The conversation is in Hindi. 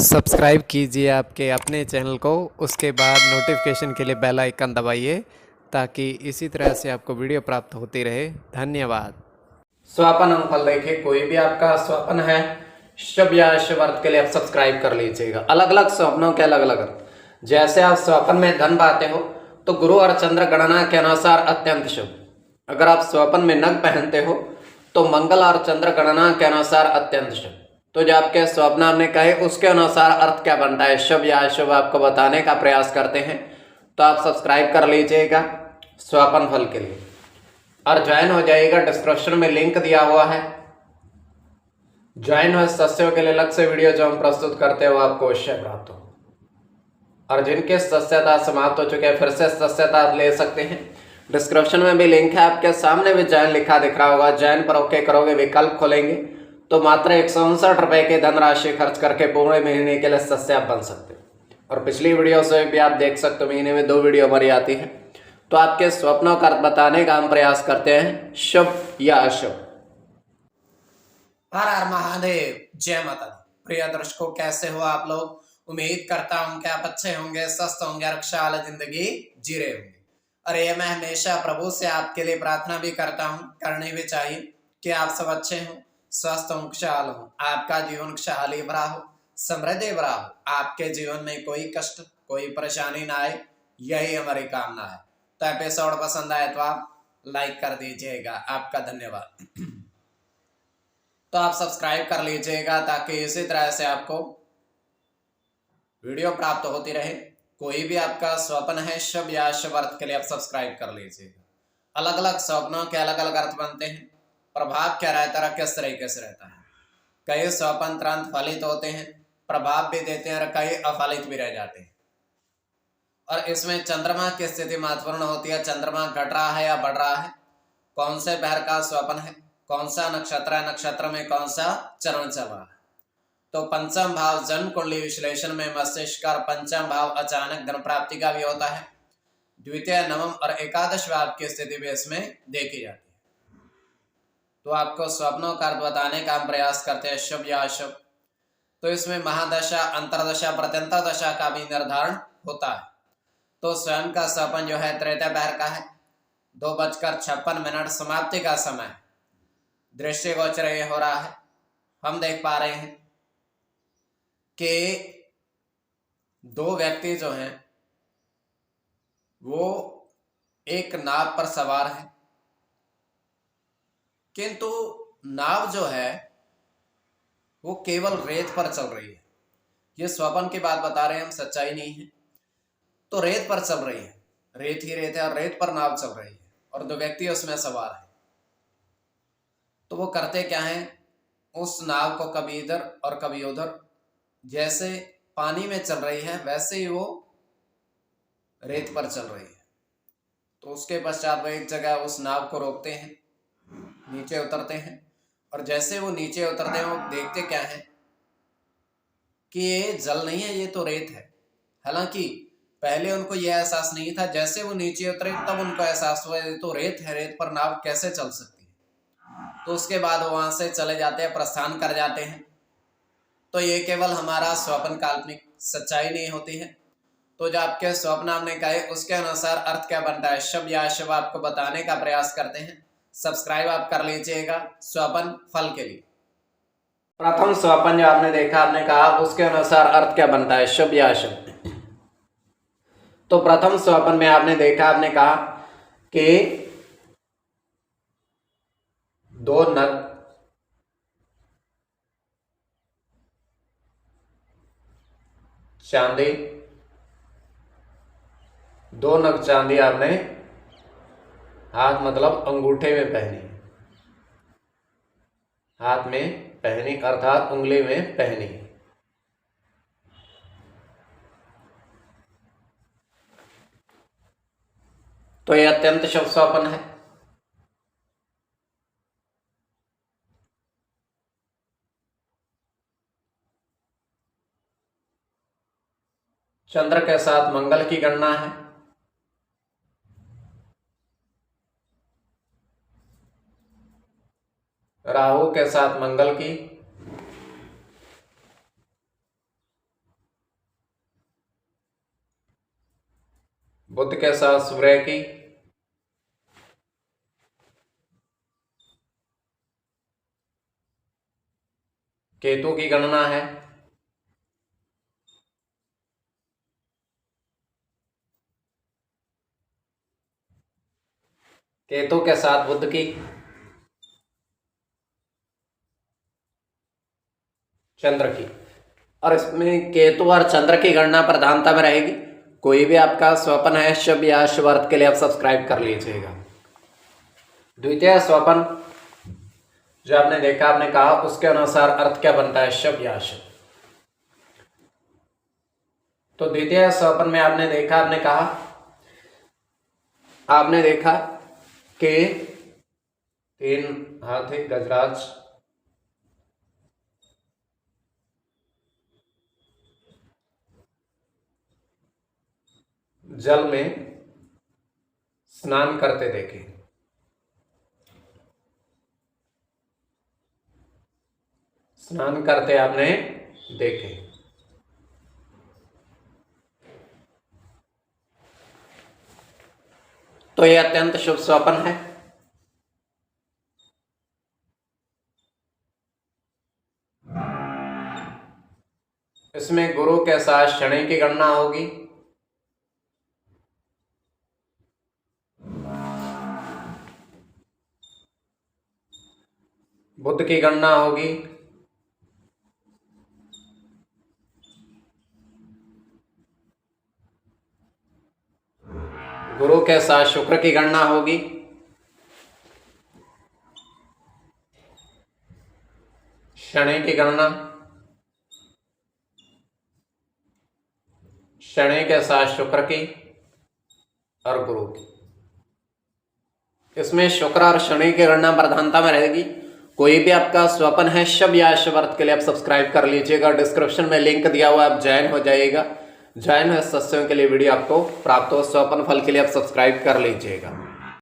सब्सक्राइब कीजिए आपके अपने चैनल को, उसके बाद नोटिफिकेशन के लिए बेल आइकन दबाइए ताकि इसी तरह से आपको वीडियो प्राप्त होती रहे। धन्यवाद। स्वपन अंकफल देखिए, कोई भी आपका स्वप्न है शुभ या अशुभ अर्थ के लिए आप सब्सक्राइब कर लीजिएगा। अलग अलग स्वप्नों के अलग अलग अर्थ। जैसे आप स्वप्न में धन पाते हो तो गुरु और चंद्र गणना के अनुसार अत्यंत शुभ। अगर आप स्वप्न में नग पहनते हो तो मंगल और चंद्र गणना के अनुसार अत्यंत शुभ। तो जो आपके स्वप्न आपने कहे उसके अनुसार अर्थ क्या बनता है, शुभ या अशुभ, आपको बताने का प्रयास करते हैं। तो आप सब्सक्राइब कर लीजिएगा स्वपन फल के लिए और ज्वाइन हो जाइएगा। डिस्क्रिप्शन में लिंक दिया हुआ है, ज्वाइन हो। सदस्यों के लिए अलग से वीडियो जो हम प्रस्तुत करते हैं वो आपको अवश्य प्राप्त हो। और जिनके सदस्यता समाप्त हो चुके हैं फिर से सदस्यता ले सकते हैं। डिस्क्रिप्शन में भी लिंक है, आपके सामने भी ज्वाइन लिखा दिख रहा होगा। ज्वाइन पर ओके करोगे, विकल्प खोलेंगे तो मात्र 159 रुपए की धनराशि खर्च करके पूरे महीने के लिए सदस्य आप बन सकते हैं। और पिछली वीडियो से भी आप देख सकते हो, महीने में 2 वीडियो हमारी आती है। तो आपके स्वप्नों का अर्थ बताने का हम प्रयास करते हैं, शुभ या अशुभ। हर हर महादेव, जय माता दी। प्रिय दर्शकों, कैसे हो आप लोग? उम्मीद करता हूं कि आप अच्छे होंगे, स्वस्थ होंगे, खुशहाल जिंदगी जी रहे होंगे। और ये मैं हमेशा प्रभु से आपके लिए प्रार्थना भी करता हूं, करनी भी चाहिए कि आप सब अच्छे हों, स्वस्थ हों, खुशहाल हों, आपका जीवन खुशहाली भरा हो, समृद्धि भरा हो, आपके जीवन में कोई कष्ट कोई परेशानी ना आए, यही हमारी कामना है। तो एपिसोड पसंद आए तो आप लाइक कर दीजिएगा, आपका धन्यवाद। तो आप सब्सक्राइब कर लीजिएगा ताकि इसी तरह से आपको वीडियो प्राप्त होती रहे। कोई भी आपका स्वप्न है शुभ या अशुभ अर्थ के लिए आप सब्सक्राइब कर लीजिएगा। अलग अलग स्वप्नों के अलग अलग अर्थ बनते हैं। प्रभाव क्या रहता है, किस तरीके से रहता है। कई स्वप्न तुरंत फलित होते हैं, प्रभाव भी देते हैं, और कई अफलित भी रह जाते हैं। और इसमें चंद्रमा की स्थिति महत्वपूर्ण होती है। चंद्रमा घट रहा है या बढ़ रहा है, कौन से पहर का स्वप्न है, कौन सा नक्षत्र है, नक्षत्र में कौन सा चरण चल रहा है। तो पंचम भाव जन्म कुंडली विश्लेषण में मस्तिष्क का पंचम भाव अचानक धन प्राप्ति का भी होता है। द्वितीय, नवम और एकादश भाव की स्थिति भी इसमें देखी जाती है। तो आपको स्वप्नों का अर्थ बताने का हम प्रयास करते हैं, शुभ या अशुभ। तो इसमें महादशा, अंतरदशा, प्रत्यंतर दशा का भी निर्धारण होता है। तो स्वयं का स्वप्न जो है तृतीय पहर का है, 2:56 समाप्ति का समय दृष्टिगोचर ये हो रहा है। हम देख पा रहे हैं कि 2 व्यक्ति जो हैं वो एक नाव पर सवार है, किंतु नाव जो है वो केवल रेत पर चल रही है। ये स्वप्न की बात बता रहे हैं हम, सच्चाई नहीं है। तो रेत पर चल रही है, रेत ही रेत है और रेत पर नाव चल रही है और 2 व्यक्ति उसमें सवार है। तो वो करते क्या है, उस नाव को कभी इधर और कभी उधर, जैसे पानी में चल रही है वैसे ही वो रेत पर चल रही है। तो उसके पश्चात वो एक जगह उस नाव को रोकते हैं, नीचे उतरते हैं। और जैसे वो नीचे उतरते हैं वो देखते क्या है कि ये जल नहीं है, ये तो रेत है। हालांकि पहले उनको यह एहसास नहीं था, जैसे वो नीचे उतरे तब उनको एहसास हुआ ये तो रेत है, रेत पर नाव कैसे चल सकती है। तो उसके बाद वो वहां से चले जाते हैं, प्रस्थान कर जाते हैं। तो ये केवल हमारा स्वप्न काल्पनिक, सच्चाई नहीं होती है। तो जो आपके स्वप्न आपने कहे उसके अनुसार अर्थ क्या बनता है, शुभ या अशुभ, आपको बताने का प्रयास करते हैं। सब्सक्राइब आप कर लीजिएगा स्वप्न फल के लिए। प्रथम स्वप्न जो आपने देखा, आपने कहा उसके अनुसार अर्थ क्या बनता है, शुभ या अशुभ। तो प्रथम स्वप्न में आपने देखा, आपने कहा कि 2 नग चांदी, 2 नग चांदी आपने हाथ मतलब अंगूठे में पहनी, हाथ में पहनी अर्थात उंगली में पहनी। तो यह अत्यंत शुभ स्वप्न है। चंद्र के साथ मंगल की गणना है। राहु के साथ मंगल की, बुध के साथ सूर्य की, केतु की गणना है, केतु के साथ बुध की, चंद्र की। और इसमें केतु और चंद्र की गणना प्रधानता में रहेगी। कोई भी आपका स्वपन है शुभ या शुभ अर्थ के लिए आप सब्सक्राइब कर लीजिएगा। द्वितीय स्वपन जो आपने देखा, आपने कहा उसके अनुसार अर्थ क्या बनता है, शुभ या अशुभ। तो द्वितीय स्वपन में आपने देखा, आपने देखा कि 3 हाथी गजराज, जल में स्नान करते देखे। स्नान करते आपने देखे। तो यह अत्यंत शुभ स्वप्न है। इसमें गुरु के साथ शनि की गणना होगी, बुध की गणना होगी, गुरु के साथ शुक्र की गणना होगी, शनि की गणना, शनि के साथ शुक्र की और गुरु की। इसमें शुक्र और शनि की गणना प्रधानता में रहेगी। कोई भी आपका स्वपन है शुभ या अशुभ अर्थ के लिए आप सब्सक्राइब कर लीजिएगा। डिस्क्रिप्शन में लिंक दिया हुआ, आप ज्वाइन हो जाइएगा। ज्वाइन है सदस्यों के लिए वीडियो आपको प्राप्त हो। स्वपन फल के लिए आप सब्सक्राइब कर लीजिएगा।